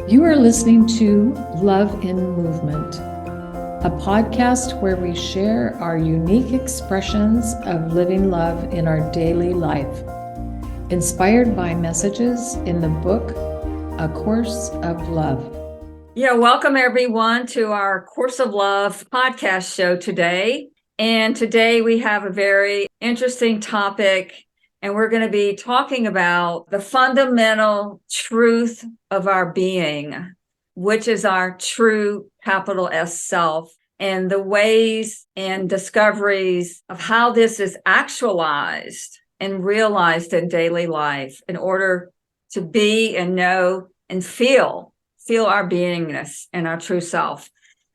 You are listening to Love in Movement, a podcast where we share our unique expressions of living love in our daily life, inspired by messages in the book, A Course of Love. Yeah, welcome everyone to our Course of Love podcast show today. And today we have a very interesting topic, and we're going to be talking about the fundamental truth of our being, which is our true capital S self, and the ways and discoveries of how this is actualized and realized in daily life in order to be and know and feel our beingness and our true self.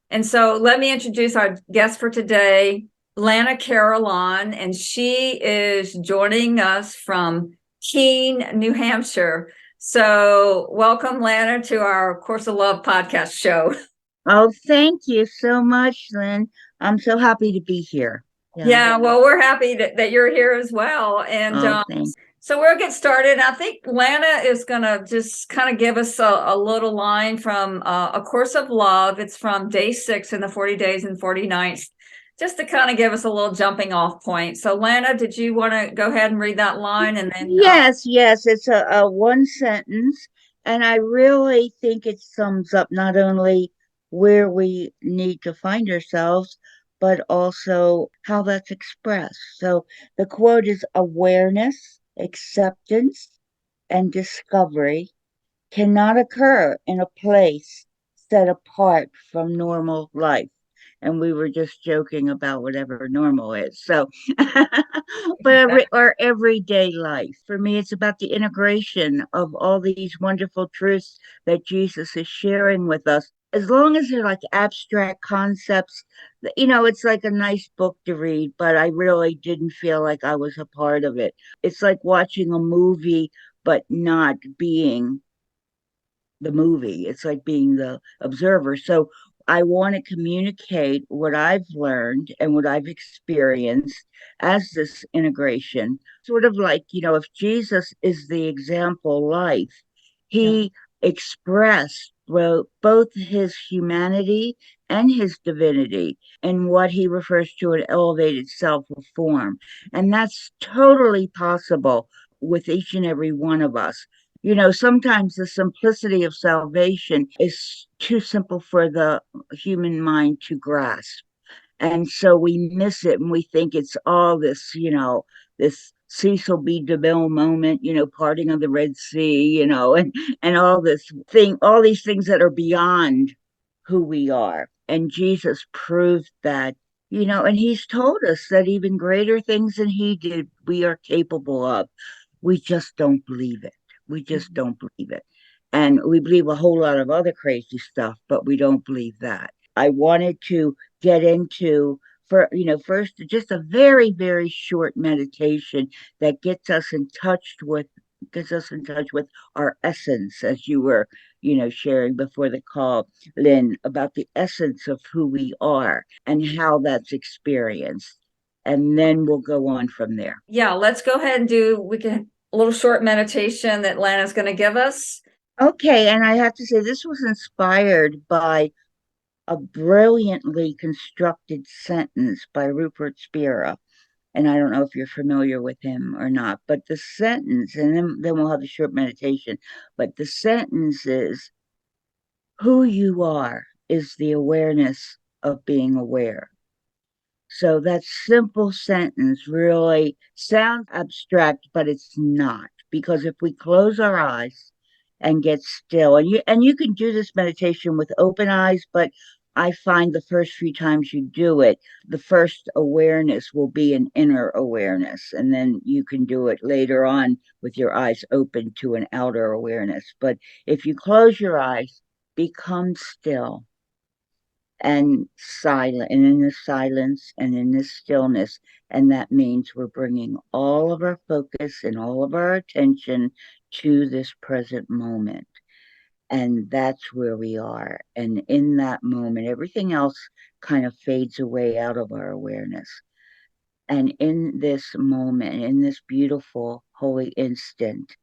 And so let me introduce our guest for today, Lana Carolan, and she is joining us from Keene, New Hampshire. So welcome, Lana, to our Course of Love podcast show. Oh, thank you so much, Lynn. I'm so happy to be here. Yeah, well, we're happy that you're here as well. And thanks. So we'll get started. I think Lana is going to just kind of give us a little line from A Course of Love. It's from day 6 in the 40 days and 40 nights, just to kind of give us a little jumping off point. So Lana, did you want to go ahead and read that line? And then Yes, it's a one sentence, and I really think it sums up not only where we need to find ourselves, but also how that's expressed. So the quote is: awareness, acceptance, and discovery cannot occur in a place set apart from normal life. And we were just joking about whatever normal is. So, but our everyday life, for me, it's about the integration of all these wonderful truths that Jesus is sharing with us. As long as they're like abstract concepts, it's like a nice book to read, but I really didn't feel like I was a part of it. It's like watching a movie, but not being the movie. It's like being the observer. So I want to communicate what I've learned and what I've experienced as this integration. Sort of like, if Jesus is the example life, he expressed, well, both his humanity and his divinity in what he refers to an elevated self of form. And that's totally possible with each and every one of us. Sometimes the simplicity of salvation is too simple for the human mind to grasp. And so we miss it and we think it's all this, this Cecil B. DeMille moment, parting of the Red Sea, and all these things that are beyond who we are. And Jesus proved that, and he's told us that even greater things than he did, we are capable of. We just don't believe it. We just don't believe it. And we believe a whole lot of other crazy stuff, but we don't believe that. I wanted to get into first just a very, very short meditation that gets us in touch with our essence, as you were, sharing before the call, Lynn, about the essence of who we are and how that's experienced. And then we'll go on from there. Yeah, let's go ahead and a little short meditation that Lana's going to give us. Okay, and I have to say, this was inspired by a brilliantly constructed sentence by Rupert Spira. And I don't know if you're familiar with him or not, but the sentence, and then we'll have a short meditation, but the sentence is: who you are is the awareness of being aware. So that simple sentence really sounds abstract, but it's not. Because if we close our eyes and get still, and you can do this meditation with open eyes, but I find the first few times you do it, the first awareness will be an inner awareness, and then you can do it later on with your eyes open to an outer awareness. But if you close your eyes, become still and silent, and in this silence and in this stillness, and that means we're bringing all of our focus and all of our attention to this present moment. And that's where we are. And in that moment, everything else kind of fades away out of our awareness. And in this moment, in this beautiful holy instant,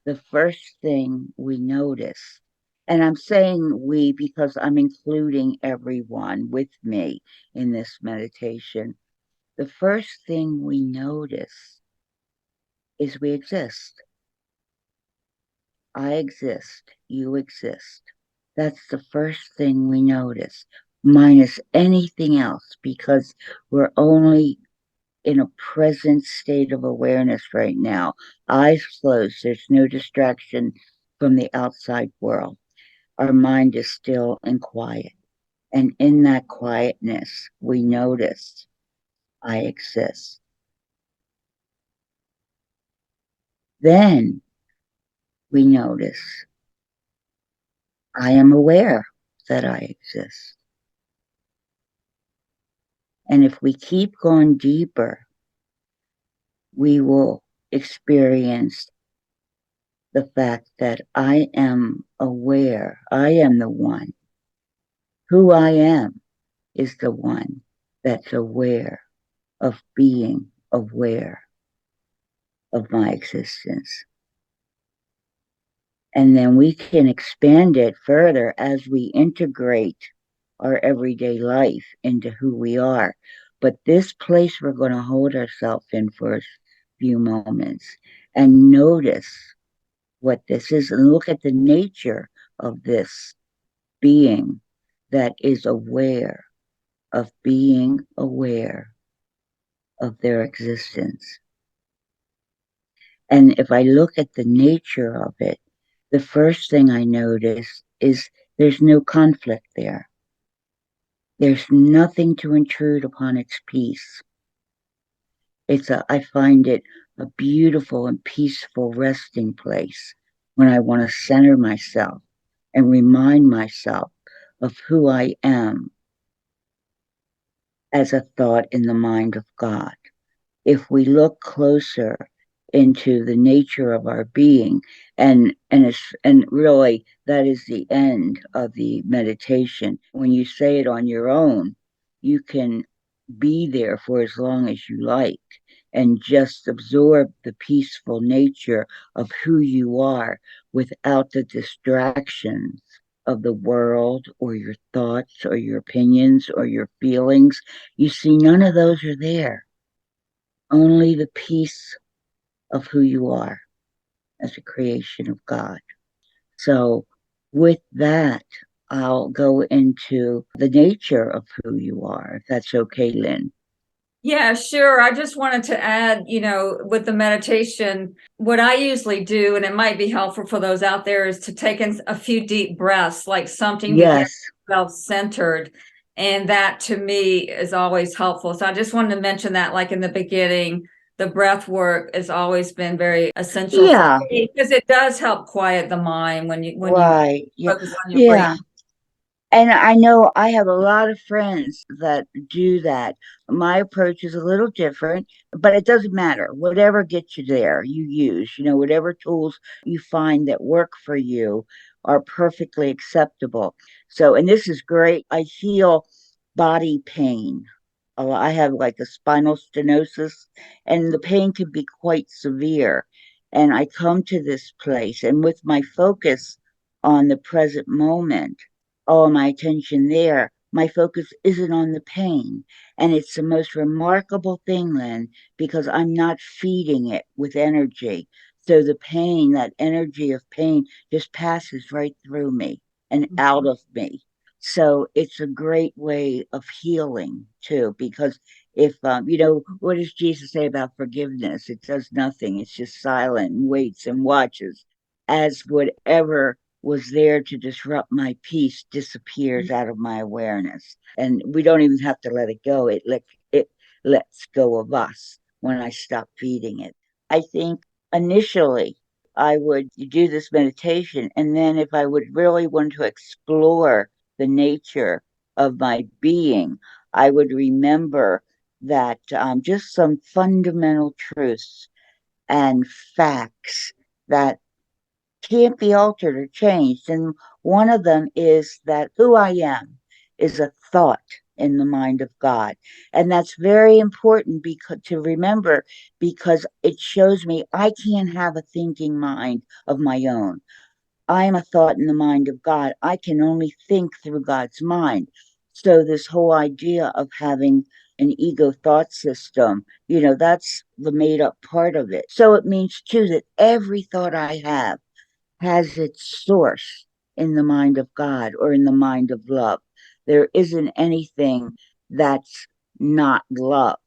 the first thing we notice And I'm saying we because I'm including everyone with me in this meditation. The first thing we notice is we exist. I exist. You exist. That's the first thing we notice, minus anything else, because we're only in a present state of awareness right now. Eyes closed. There's no distraction from the outside world. Our mind is still and quiet. And in that quietness, we notice I exist. Then we notice I am aware that I exist. And if we keep going deeper, we will experience the fact that I am aware. I am the one. Who I am is the one that's aware of being aware of my existence. And then we can expand it further as we integrate our everyday life into who we are. But this place we're going to hold ourselves in for a few moments and notice what this is and look at the nature of this being that is aware of being aware of their existence. And if I look at the nature of it, the first thing I notice is there's no conflict there. There's nothing to intrude upon its peace. I find it a beautiful and peaceful resting place when I want to center myself and remind myself of who I am as a thought in the mind of God. If we look closer into the nature of our being, and really that is the end of the meditation. When you say it on your own, you can be there for as long as you like and just absorb the peaceful nature of who you are without the distractions of the world or your thoughts or your opinions or your feelings. You see, none of those are there. Only the peace of who you are as a creation of God. So, with that, I'll go into the nature of who you are, if that's okay, Lynn. Yeah, sure. I just wanted to add, with the meditation, what I usually do, and it might be helpful for those out there, is to take in a few deep breaths, like something to get Yes. self-centered. And that to me is always helpful. So I just wanted to mention that, like in the beginning, the breath work has always been very essential Yeah. for me because it does help quiet the mind when you Right. Yeah. focus on your Yeah. breathing. And I know I have a lot of friends that do that. My approach is a little different, but it doesn't matter. Whatever gets you there, you use, whatever tools you find that work for you are perfectly acceptable. So, and this is great. I feel body pain. I have like a spinal stenosis, and the pain can be quite severe. And I come to this place, and with my focus on the present moment, all my attention there, my focus isn't on the pain. And it's the most remarkable thing, Lynn, because I'm not feeding it with energy. So the pain, that energy of pain, just passes right through me and out of me. So it's a great way of healing too, because if what does Jesus say about forgiveness? It does nothing. It's just silent and waits and watches as whatever was there to disrupt my peace disappears out of my awareness. And we don't even have to let it go. It lets go of us when I stop feeding it. I think initially I would do this meditation, and then if I would really want to explore the nature of my being, I would remember that just some fundamental truths and facts that can't be altered or changed. And one of them is that who I am is a thought in the mind of God. And that's very important because to remember because it shows me I can't have a thinking mind of my own. I am a thought in the mind of God. I can only think through God's mind. So this whole idea of having an ego thought system, that's the made up part of it. So it means too that every thought I have has its source in the mind of God or in the mind of love. There isn't anything that's not love.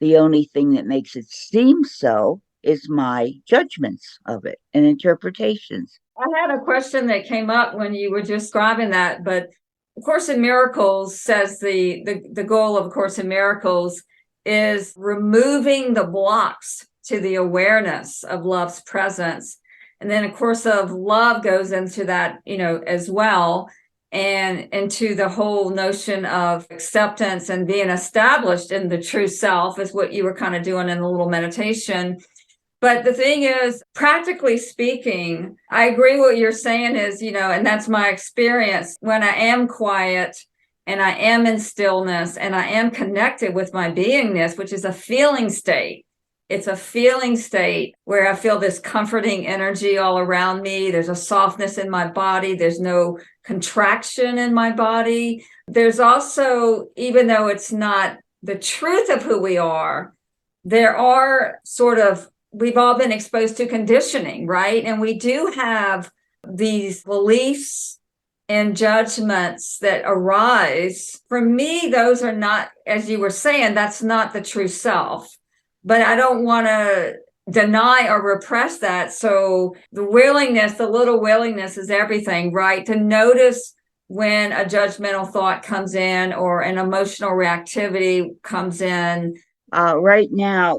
The only thing that makes it seem so is my judgments of it and interpretations. I had a question that came up when you were describing that, but A Course in Miracles says the goal of A Course in Miracles is removing the blocks to the awareness of love's presence. And then A Course of Love goes into that, as well, and into the whole notion of acceptance and being established in the true self is what you were kind of doing in the little meditation. But the thing is, practically speaking, I agree what you're saying is, and that's my experience when I am quiet and I am in stillness and I am connected with my beingness, which is a feeling state. It's a feeling state where I feel this comforting energy all around me. There's a softness in my body. There's no contraction in my body. There's also, even though it's not the truth of who we are, there are we've all been exposed to conditioning, right? And we do have these beliefs and judgments that arise. For me, those are not, as you were saying, that's not the true self. But I don't want to deny or repress that. So the little willingness is everything, right? To notice when a judgmental thought comes in or an emotional reactivity comes in. Right now,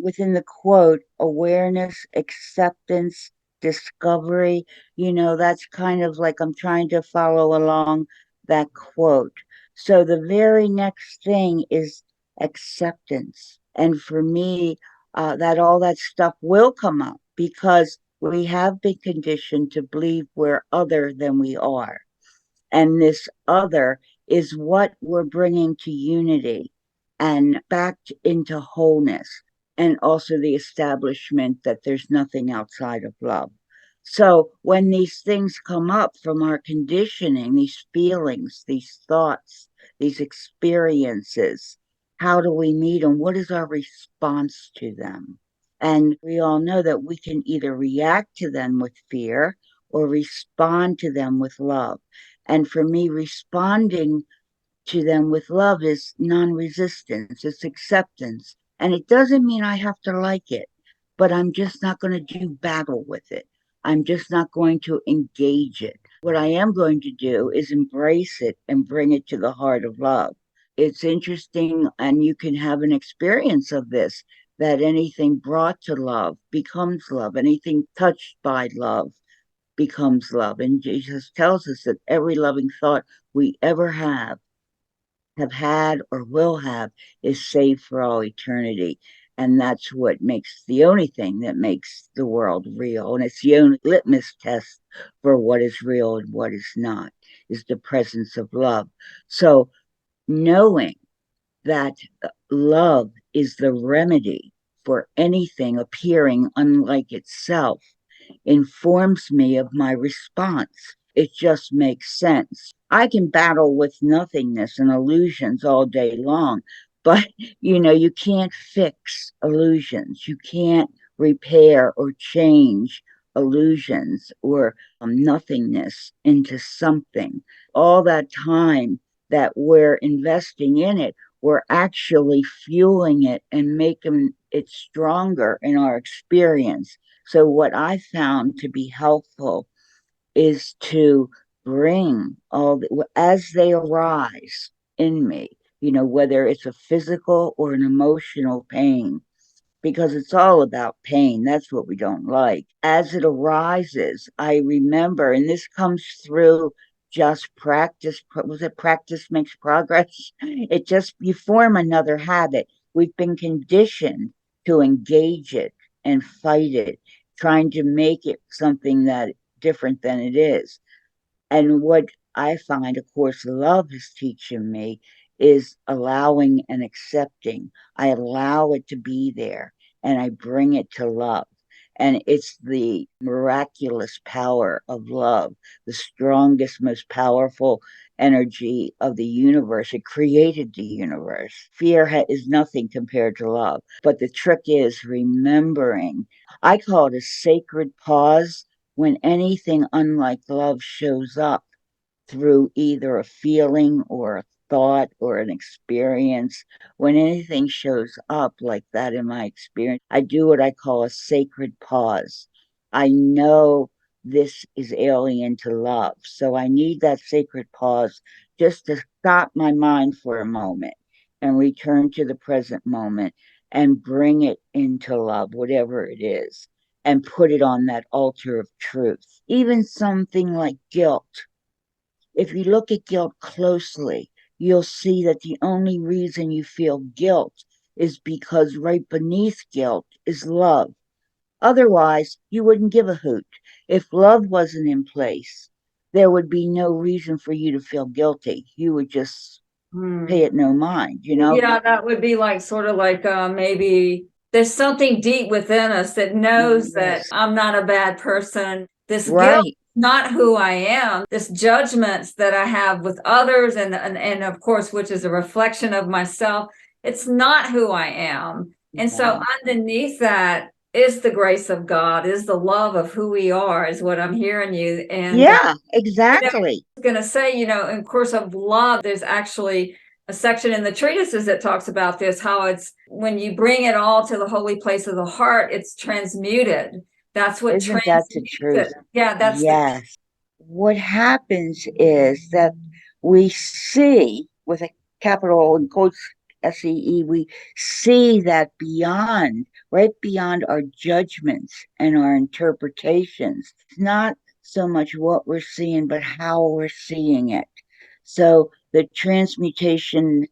within the quote, awareness, acceptance, discovery, that's kind of like I'm trying to follow along that quote. So the very next thing is acceptance. And for me, that all that stuff will come up because we have been conditioned to believe we're other than we are. And this other is what we're bringing to unity and back into wholeness, and also the establishment that there's nothing outside of love. So when these things come up from our conditioning, these feelings, these thoughts, these experiences, how do we meet them? What is our response to them? And we all know that we can either react to them with fear or respond to them with love. And for me, responding to them with love is non resistance, it's acceptance. And it doesn't mean I have to like it, but I'm just not going to do battle with it. I'm just not going to engage it. What I am going to do is embrace it and bring it to the heart of love. It's interesting, and you can have an experience of this that anything brought to love becomes love, anything touched by love becomes love. And Jesus tells us that every loving thought we ever have had, or will have is saved for all eternity. And that's what makes the only thing that makes the world real. And it's the only litmus test for what is real and what is not, is the presence of love. So knowing that love is the remedy for anything appearing unlike itself informs me of my response. It just makes sense. I can battle with nothingness and illusions all day long, but you can't fix illusions. You can't repair or change illusions or nothingness into something. All that time that we're investing in it, we're actually fueling it and making it stronger in our experience. So, what I found to be helpful is to bring as they arise in me, whether it's a physical or an emotional pain, because it's all about pain. That's what we don't like. As it arises, I remember, and this comes through just practice. Was it practice makes progress? It just, you form another habit. We've been conditioned to engage it and fight it, trying to make it something that different than it is. And what I find A Course of Love is teaching me is allowing and accepting. I allow it to be there and I bring it to love. And it's the miraculous power of love, the strongest, most powerful energy of the universe. It created the universe. Fear is nothing compared to love. But the trick is remembering. I call it a sacred pause when anything unlike love shows up through either a feeling or a thought or an experience. When anything shows up like that in my experience, I do what I call a sacred pause. I know this is alien to love. So I need that sacred pause just to stop my mind for a moment and return to the present moment and bring it into love, whatever it is, and put it on that altar of truth. Even something like guilt, if you look at guilt closely, you'll see that the only reason you feel guilt is because right beneath guilt is love. Otherwise, you wouldn't give a hoot. If love wasn't in place, there would be no reason for you to feel guilty. You would just pay it no mind, you know? Yeah, that would be like sort of like maybe there's something deep within us that knows that Yes. I'm not a bad person. This guilt, Right. not who I am. This judgments that I have with others, and of course, which is a reflection of myself. It's not who I am. And so No. underneath that is the grace of God, is the love of who we are, is what I'm hearing you. And Yeah, you know, I exactly. was going to say, in course of love, there's actually a section in the treatises that talks about this, how it's when you bring it all to the holy place of the heart, it's transmuted. That's what Isn't that the transmutes truth? it. Yeah, that's the Yes. What happens is that we see, with a capital in quotes, SEE, we see that beyond, right beyond our judgments and our interpretations. It's not so much what we're seeing, but how we're seeing it. So the transmutation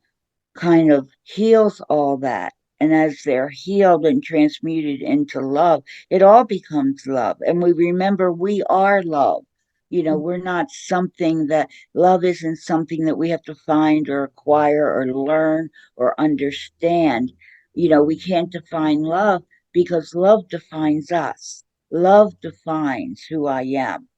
kind of heals all that. And as they're healed and transmuted into love, it all becomes love. And we remember we are love. We're not something that love isn't something that we have to find or acquire or learn or understand. We can't define love because love defines us. Love defines who I am.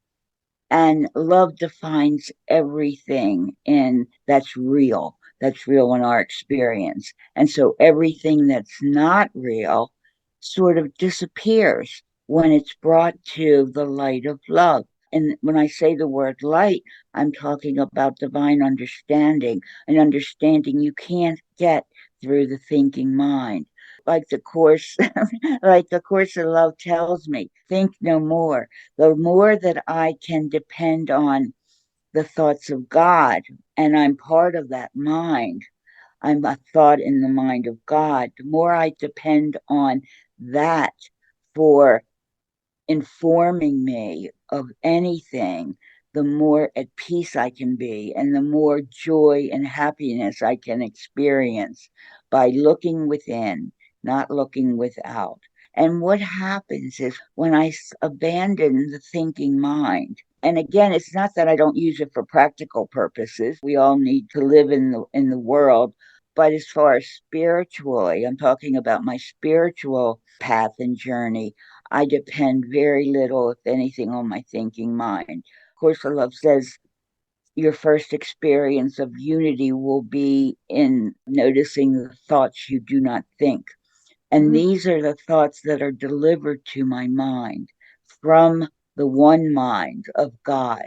And love defines everything in that's real in our experience. And so everything that's not real sort of disappears when it's brought to the light of love. And when I say the word light, I'm talking about divine understanding, an understanding you can't get through the thinking mind. Like the course, like the course of love tells me, think no more. The more that I can depend on the thoughts of God, and I'm part of that mind, I'm a thought in the mind of God, the more I depend on that for informing me of anything, the more at peace I can be, and the more joy and happiness I can experience by looking within, not looking without. And what happens is when I abandon the thinking mind, and again, it's not that I don't use it for practical purposes. We all need to live in the world. But as far as spiritually, I'm talking about my spiritual path and journey. I depend very little, if anything, on my thinking mind. Course of Love says your first experience of unity will be in noticing the thoughts you do not think. And these are the thoughts that are delivered to my mind from the one mind of God.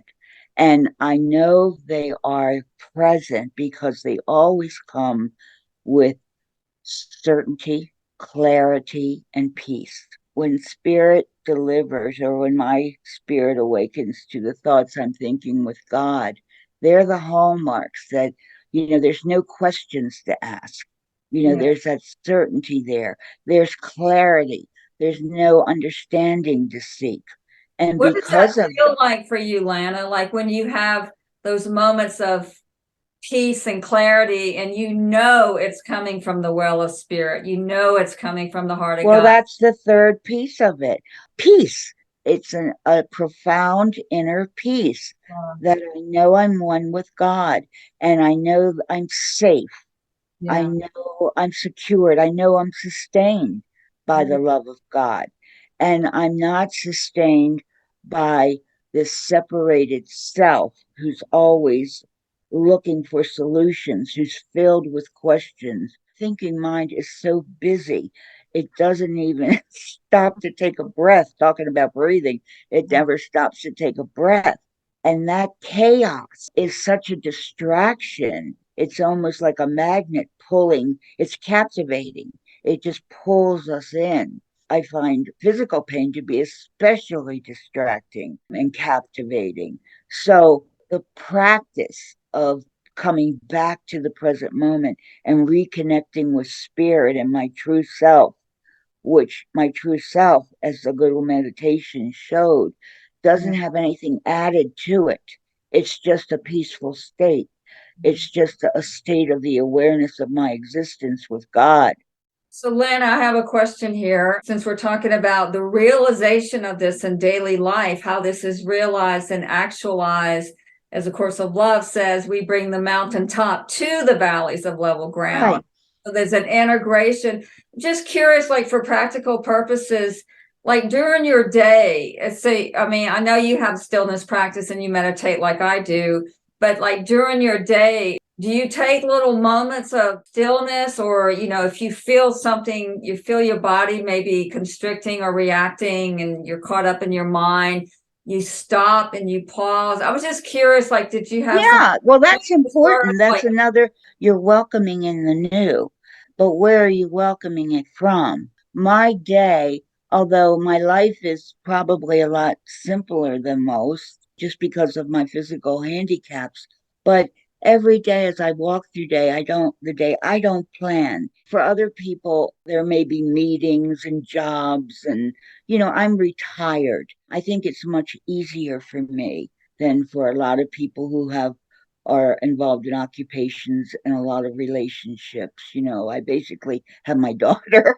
And I know they are present because they always come with certainty, clarity, and peace. When spirit delivers, or when my spirit awakens to the thoughts I'm thinking with God, they're the hallmarks that, there's no questions to ask. There's that certainty there. There's clarity. There's no understanding to seek. And What does that because of feel like for you, Lana? Like when you have those moments of peace and clarity, and it's coming from the well of spirit, it's coming from the heart of Well, God. that's the third piece of it. Peace. It's a profound inner peace that I know I'm one with God, and I know I'm safe. I know I'm secured. I know I'm sustained by the love of God. And I'm not sustained by this separated self who's always looking for solutions, who's filled with questions. Thinking mind is so busy, it doesn't even stop to take a breath. Talking about breathing, it never stops to take a breath. And that chaos is such a distraction. It's almost like a magnet pulling, it's captivating. It just pulls us in. I find physical pain to be especially distracting and captivating. So the practice of coming back to the present moment and reconnecting with spirit and my true self, which my true self, as the Good Meditation showed, doesn't have anything added to it. It's just a peaceful state. It's just a state of the awareness of my existence with God. So, Lana, I have a question here. Since we're talking about the realization of this in daily life, how this is realized and actualized, as A Course of Love says, we bring the mountaintop to the valleys of level ground. Right. So there's an integration. Just curious, like for practical purposes, like during your day, say, I mean, I know you have stillness practice and you meditate like I do, but like during your day, do you take little moments of stillness, or, if you feel something, you feel your body maybe constricting or reacting and you're caught up in your mind, you stop and you pause? I was just curious, like, did you have some Yeah, well, that's important. That's like, another, you're welcoming in the new, but where are you welcoming it from? My day, although my life is probably a lot simpler than most just because of my physical handicaps, but every day as I walk through the day, I don't plan. For other people, there may be meetings and jobs and, I'm retired. I think it's much easier for me than for a lot of people who are involved in occupations and a lot of relationships. I basically have my daughter.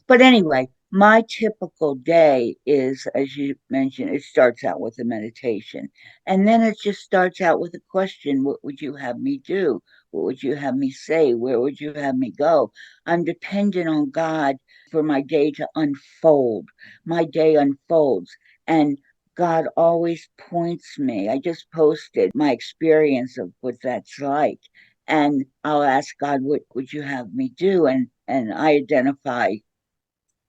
But anyway, my typical day is, as you mentioned, it starts out with a meditation. And then it just starts out with a question: what would you have me do? What would you have me say? Where would you have me go? I'm dependent on God for my day to unfold. My day unfolds. And God always points me. I just posted my experience of what that's like. And I'll ask God, what would you have me do? And I identify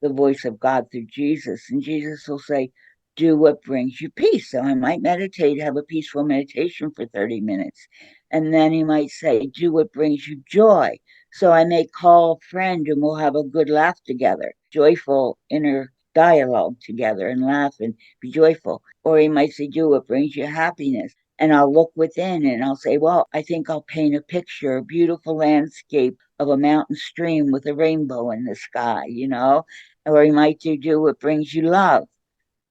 the voice of God through Jesus. And Jesus will say, do what brings you peace. So I might meditate, have a peaceful meditation for 30 minutes. And then he might say, do what brings you joy. So I may call a friend and we'll have a good laugh together, joyful inner dialogue together and laugh and be joyful. Or he might say, do what brings you happiness. And I'll look within and I'll say, well, I think I'll paint a picture, a beautiful landscape of a mountain stream with a rainbow in the sky. Or you might do what brings you love.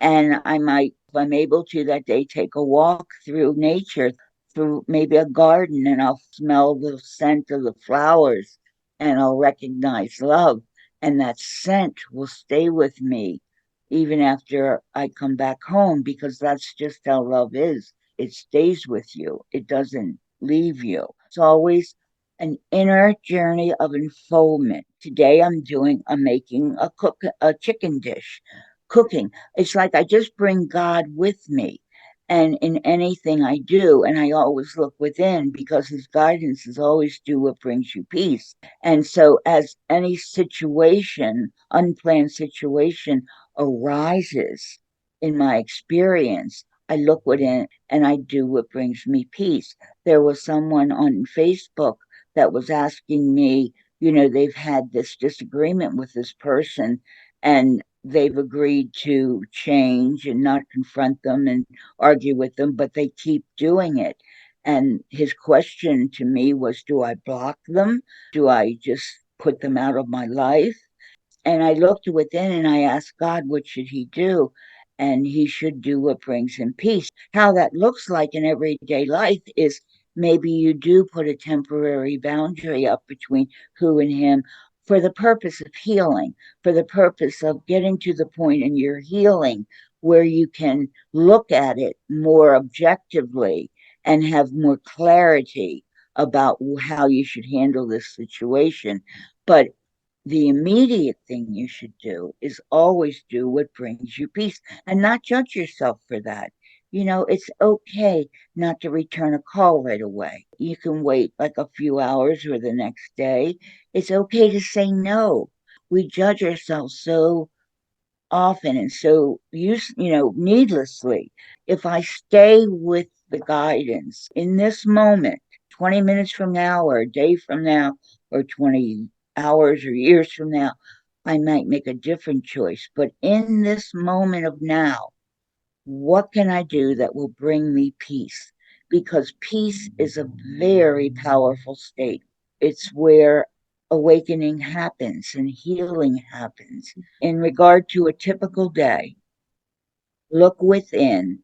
And I might, if I'm able to that day, take a walk through nature, through maybe a garden, and I'll smell the scent of the flowers and I'll recognize love. And that scent will stay with me even after I come back home, because that's just how love is. It stays with you, it doesn't leave you. It's always an inner journey of unfoldment. Today I'm making a chicken dish, cooking. It's like I just bring God with me. And in anything I do, and I always look within because his guidance is always do what brings you peace. And so as any situation, unplanned situation arises in my experience, I look within and I do what brings me peace. There was someone on Facebook that was asking me, they've had this disagreement with this person and they've agreed to change and not confront them and argue with them, but they keep doing it. And his question to me was, do I block them? Do I just put them out of my life? And I looked within and I asked God, what should he do? And he should do what brings him peace. How that looks like in everyday life is maybe you do put a temporary boundary up between who and him for the purpose of healing, for the purpose of getting to the point in your healing where you can look at it more objectively and have more clarity about how you should handle this situation. But The immediate thing you should do is always do what brings you peace and not judge yourself for that. It's okay not to return a call right away. You can wait like a few hours or the next day. It's okay to say no. We judge ourselves so often and so needlessly. If I stay with the guidance in this moment, 20 minutes from now or a day from now or 20 hours or years from now, I might make a different choice. But in this moment of now, what can I do that will bring me peace? Because peace is a very powerful state. It's where awakening happens and healing happens. In regard to a typical day, look within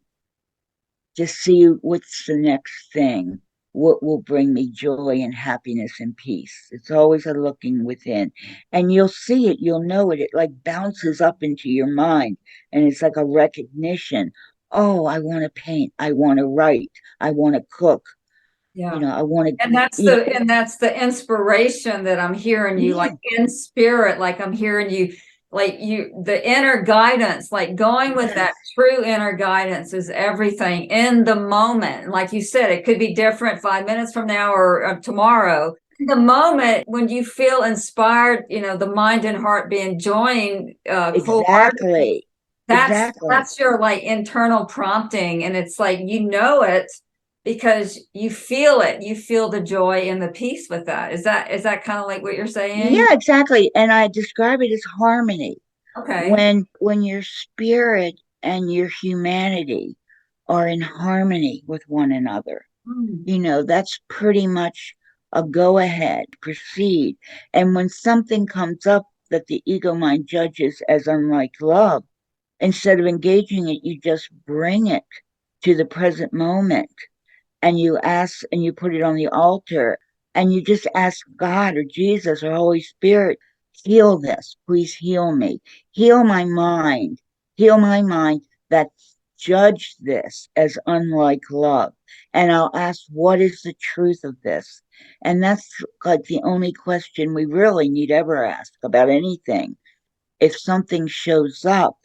to see what's the next thing, what will bring me joy and happiness and peace. It's always a looking within. And you'll see it, you'll know it. It like bounces up into your mind and it's like a recognition. Oh, I want to paint. I want to write. I want to cook. Yeah. I want And that's to, the inspiration that I'm hearing you, yeah, like in spirit, like I'm hearing you, like the inner guidance, like going with that yes, true inner guidance is everything in the moment. Like you said, it could be different 5 minutes from now or tomorrow. The moment when you feel inspired, the mind and heart being joined wholeheartedly, exactly. that's Exactly. that's your like internal prompting, and it's like it because you feel it. You feel the joy and the peace with that. Is that kind of like what you're saying? Yeah, exactly. And I describe it as harmony. Okay. When your spirit and your humanity are in harmony with one another, Mm. that's pretty much a go ahead, proceed. And when something comes up that the ego mind judges as unlike love, instead of engaging it, you just bring it to the present moment and you ask and you put it on the altar and you just ask God or Jesus or Holy Spirit, heal this, please heal me, heal my mind that judged this as unlike love. And I'll ask, what is the truth of this? And that's like the only question we really need ever ask about anything. If something shows up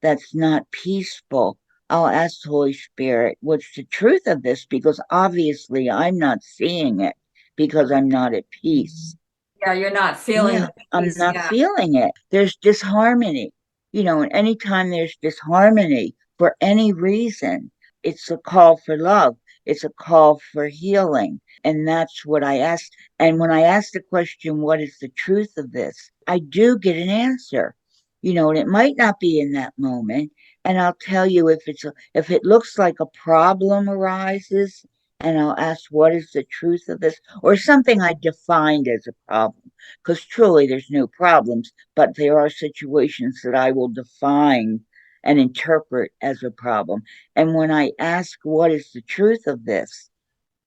that's not peaceful, I'll ask the Holy Spirit, what's the truth of this? Because obviously I'm not seeing it because I'm not at peace. Yeah, you're not feeling Yeah, the I'm peace. not Yeah. feeling it. There's disharmony. And anytime there's disharmony for any reason, it's a call for love. It's a call for healing. And that's what I asked. And when I ask the question, what is the truth of this? I do get an answer. And it might not be in that moment. And I'll tell you if it looks like a problem arises, and I'll ask, what is the truth of this? Or something I defined as a problem, because truly there's no problems, but there are situations that I will define and interpret as a problem. And when I ask, what is the truth of this?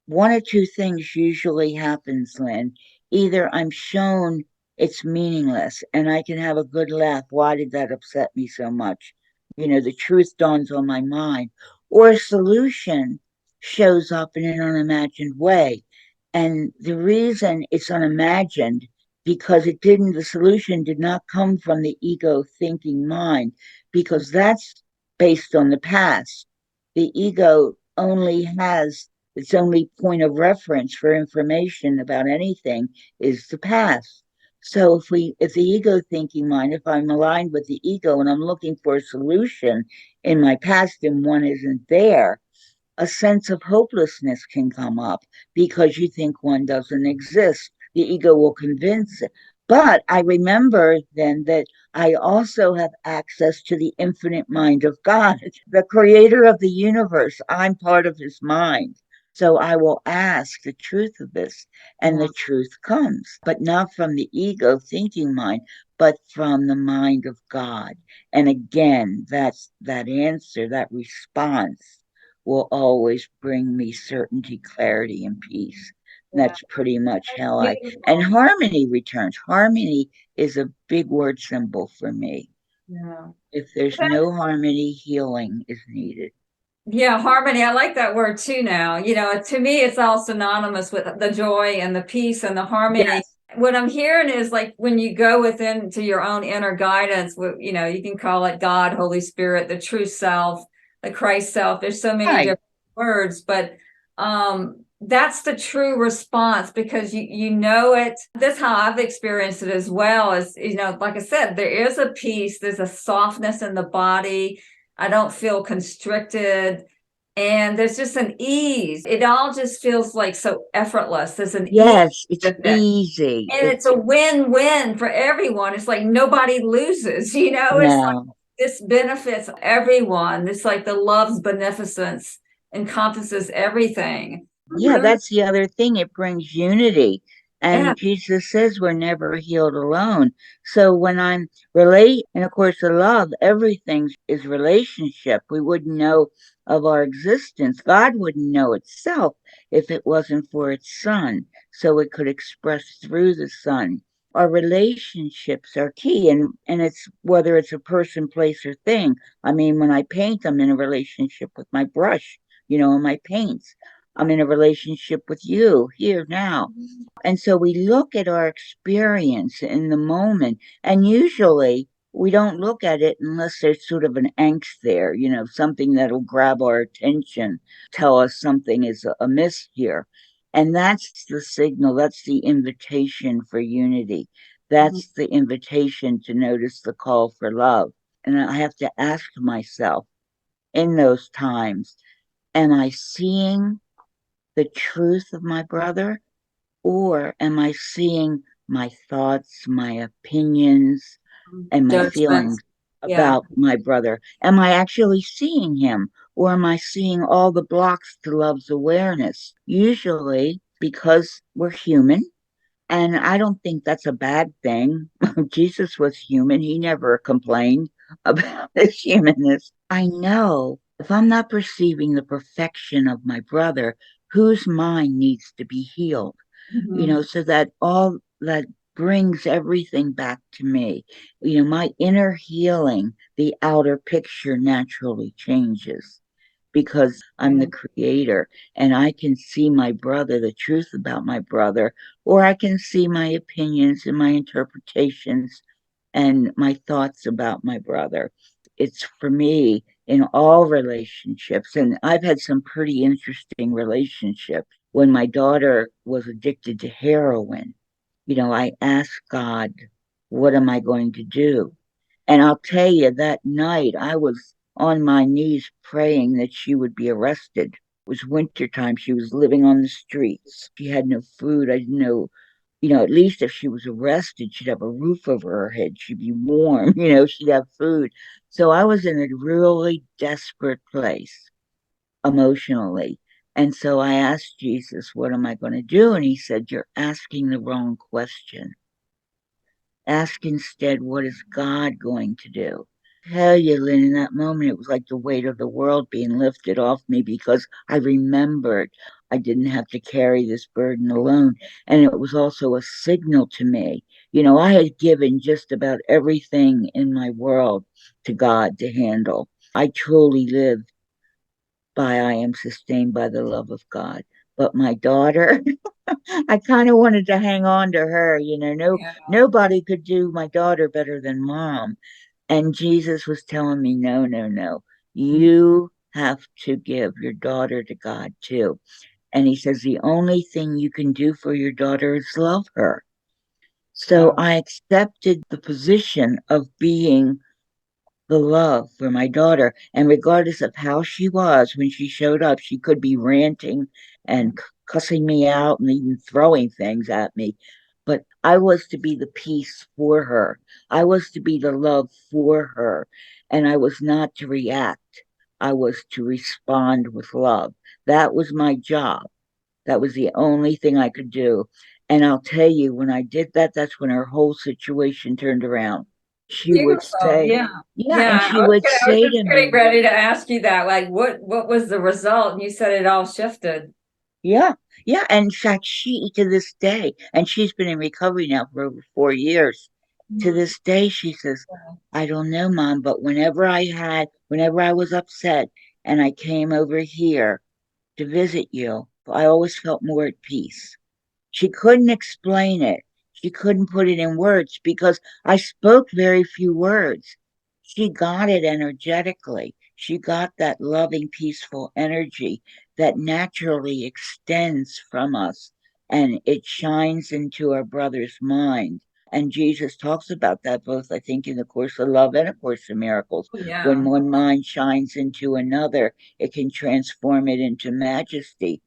One or two things usually happens, Lynn. Either I'm shown it's meaningless and I can have a good laugh. Why did that upset me so much? The truth dawns on my mind. Or a solution shows up in an unimagined way. And the reason it's unimagined, because the solution did not come from the ego thinking mind, because that's based on the past. The ego only has its only point of reference for information about anything is the past. So if the ego thinking mind, if I'm aligned with the ego and I'm looking for a solution in my past and one isn't there, a sense of hopelessness can come up because you think one doesn't exist. The ego will convince it. But I remember then that I also have access to the infinite mind of God, the creator of the universe. I'm part of his mind. So I will ask the truth of this, and Yeah. the truth comes, but not from the ego thinking mind, but from the mind of God. And again, that's that answer, that response will always bring me certainty, clarity, and peace. And Yeah. that's pretty much That's how and beautiful. harmony returns. Harmony is a big word symbol for me. Yeah. If there's no harmony, healing is needed. Yeah, harmony. I like that word too now. To me, it's all synonymous with the joy and the peace and the harmony. Yes. What I'm hearing is like when you go within to your own inner guidance, you know, you can call it God, Holy Spirit, the true self, the Christ self. There's so many different words, but that's the true response, because you know it. That's how I've experienced it as well. As you know, like I said, there is a peace, there's a softness in the body. I don't feel constricted. And there's just an ease. It all just feels like so effortless. There's an Yes, it's ease. easy. And it's a win-win for everyone. It's like nobody loses, you know, it's like No. this benefits everyone. It's like the love's beneficence encompasses everything. Yeah, that's the other thing. It brings unity. Yeah. And Jesus says we're never healed alone. So when I'm and of course, the love, everything is relationship. We wouldn't know of our existence. God wouldn't know itself if it wasn't for its son. So it could express through the son. Our relationships are key. And it's whether it's a person, place, or thing. I mean, when I paint, I'm in a relationship with my brush, and my paints. I'm in a relationship with you here now. And so we look at our experience in the moment, and usually we don't look at it unless there's sort of an angst there, something that'll grab our attention, tell us something is amiss here. And that's the signal, that's the invitation for unity. That's the invitation to notice the call for love. And I have to ask myself in those times, am I seeing the truth of my brother, or am I seeing my thoughts, my opinions, and my feelings Judgments. Yeah. about my brother? Am I actually seeing him, or am I seeing all the blocks to love's awareness? Usually, because we're human, and I don't think that's a bad thing. Jesus was human. He never complained about his humanness. I know if I'm not perceiving the perfection of my brother, whose mind needs to be healed, so that all that brings everything back to me. My inner healing, the outer picture naturally changes because I'm the creator and I can see my brother, the truth about my brother, or I can see my opinions and my interpretations and my thoughts about my brother. It's for me in all relationships. And I've had some pretty interesting relationships. When my daughter was addicted to heroin, I asked God, what am I going to do? And I'll tell you, that night I was on my knees praying that she would be arrested. It was wintertime. She was living on the streets. She had no food. I didn't know, at least if she was arrested, she'd have a roof over her head. She'd be warm, she'd have food. So I was in a really desperate place emotionally. And so I asked Jesus, what am I going to do? And he said, you're asking the wrong question. Ask instead, what is God going to do? Tell you, Lynn, in that moment, it was like the weight of the world being lifted off me because I remembered I didn't have to carry this burden alone. And it was also a signal to me. I had given just about everything in my world to God to handle. I truly lived by I am sustained by the love of God. But my daughter, I kind of wanted to hang on to her. Nobody could do my daughter better than mom. And Jesus was telling me, no, no, no. You have to give your daughter to God too. And he says, the only thing you can do for your daughter is love her. So I accepted the position of being the love for my daughter. And regardless of how she was when she showed up, she could be ranting and cussing me out and even throwing things at me. But I was to be the peace for her. I was to be the love for her. And I was not to react. I was to respond with love. That was my job. That was the only thing I could do. And I'll tell you, when I did that, that's when her whole situation turned around. She would Beautiful. say, Yeah. yeah, and Yeah. she would Okay. I was say just to getting me, ready to ask you that. Like, what was the result? And you said it all shifted. yeah, yeah. And in fact, she to this day, and she's been in recovery now for over 4 years. To this day, she says, I don't know, Mom, but whenever I was upset and I came over here to visit you, I always felt more at peace. She couldn't explain it. She couldn't put it in words because I spoke very few words. She got it energetically. She got that loving, peaceful energy that naturally extends from us and it shines into our brother's mind. And Jesus talks about that both, I think, in the Course of Love and a Course in Miracles. When Yeah. one mind shines into another, it can transform it into majesty.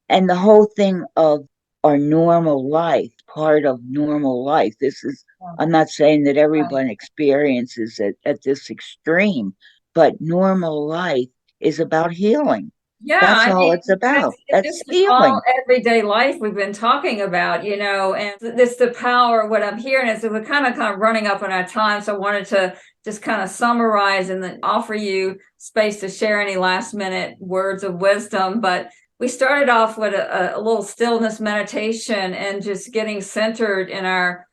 And the whole thing of our normal life, part of normal life. This is, I'm not saying that everyone experiences it at this extreme, but normal life is about healing. Yeah, That's I all mean, it's about. this That's is all healing. everyday life we've been talking about, and this the power. What I'm hearing is that we're kind of running up on our time, so I wanted to just kind of summarize and then offer you space to share any last minute words of wisdom. But we started off with a little stillness meditation and just getting centered in our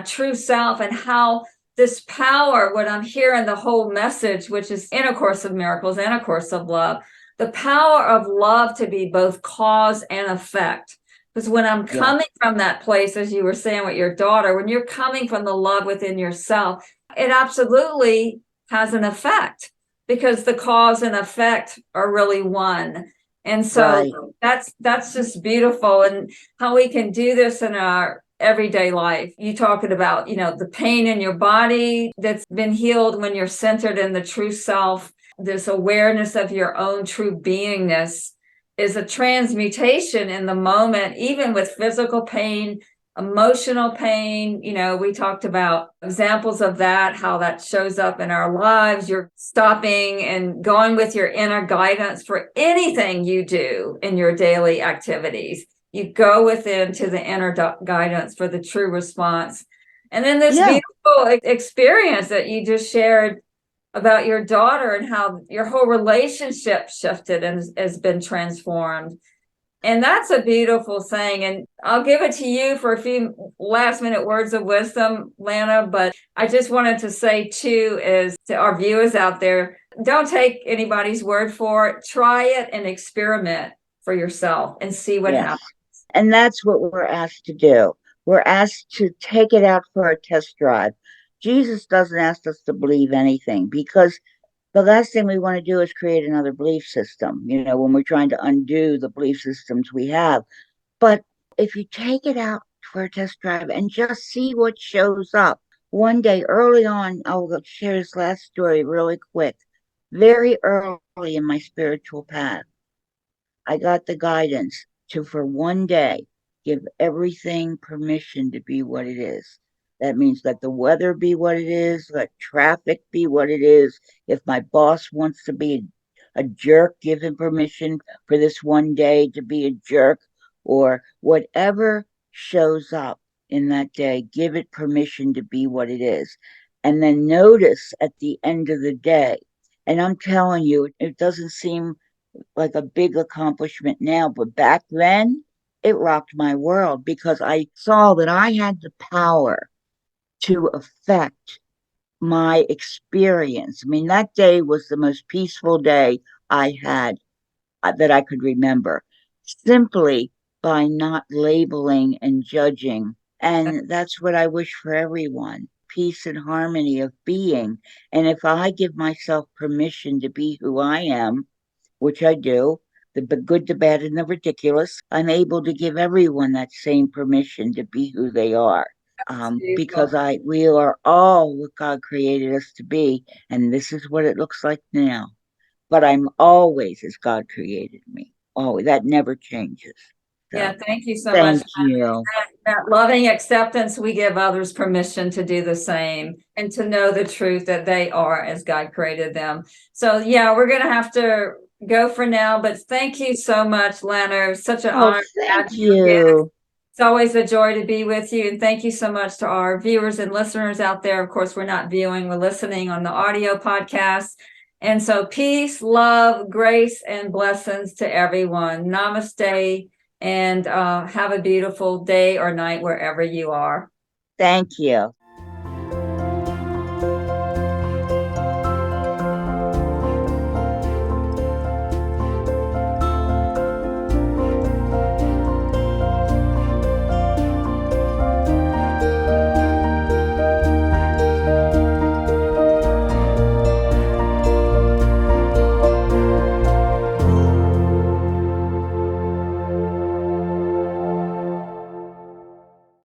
true self and how this power, what I'm hearing, the whole message, which is in A Course of Miracles and A Course of Love, the power of love to be both cause and effect. Because when I'm Yes, coming from that place, as you were saying with your daughter, when you're coming from the love within yourself, it absolutely has an effect because the cause and effect are really one. And so right. that's just beautiful, and how we can do this in our everyday life. You talking about, the pain in your body that's been healed when you're centered in the true self. This awareness of your own true beingness is a transmutation in the moment, even with physical pain, emotional pain. We talked about examples of that, how that shows up in our lives. You're stopping and going with your inner guidance for anything you do in your daily activities. You go within to the inner guidance for the true response. And then this Yeah, beautiful experience that you just shared about your daughter and how your whole relationship shifted and has been transformed. And that's a beautiful thing. And I'll give it to you for a few last minute words of wisdom, Lana. But I just wanted to say, too, is to our viewers out there, don't take anybody's word for it. Try it and experiment for yourself and see what yes. happens. And that's what we're asked to do. We're asked to take it out for a test drive. Jesus doesn't ask us to believe anything because the last thing we want to do is create another belief system, when we're trying to undo the belief systems we have. But if you take it out for a test drive and just see what shows up, one day early on, I'll share this last story really quick. Very early in my spiritual path, I got the guidance to, for one day, give everything permission to be what it is. That means let the weather be what it is, let traffic be what it is. If my boss wants to be a jerk, give him permission for this one day to be a jerk, or whatever shows up in that day, give it permission to be what it is. And then notice at the end of the day, and I'm telling you, it doesn't seem like a big accomplishment now, but back then it rocked my world because I saw that I had the power to affect my experience. I mean, that day was the most peaceful day I had that I could remember, simply by not labeling and judging. And that's what I wish for everyone, peace and harmony of being. And if I give myself permission to be who I am, which I do, the good, the bad, and the ridiculous, I'm able to give everyone that same permission to be who they are. Because we are all what God created us to be, and this is what it looks like now. But I'm always as God created me. Always, that never changes. Yeah, So, thank you so much. thank you. That loving acceptance, we give others permission to do the same and to know the truth that they are as God created them. So, yeah, we're going to have to go for now, but thank you so much, Lana. Such an Oh, honor to have thank you again. you. It's always a joy to be with you. And thank you so much to our viewers and listeners out there. Of course, we're not viewing, we're listening on the audio podcast. And so peace, love, grace, and blessings to everyone. Namaste, and have a beautiful day or night wherever you are. Thank you.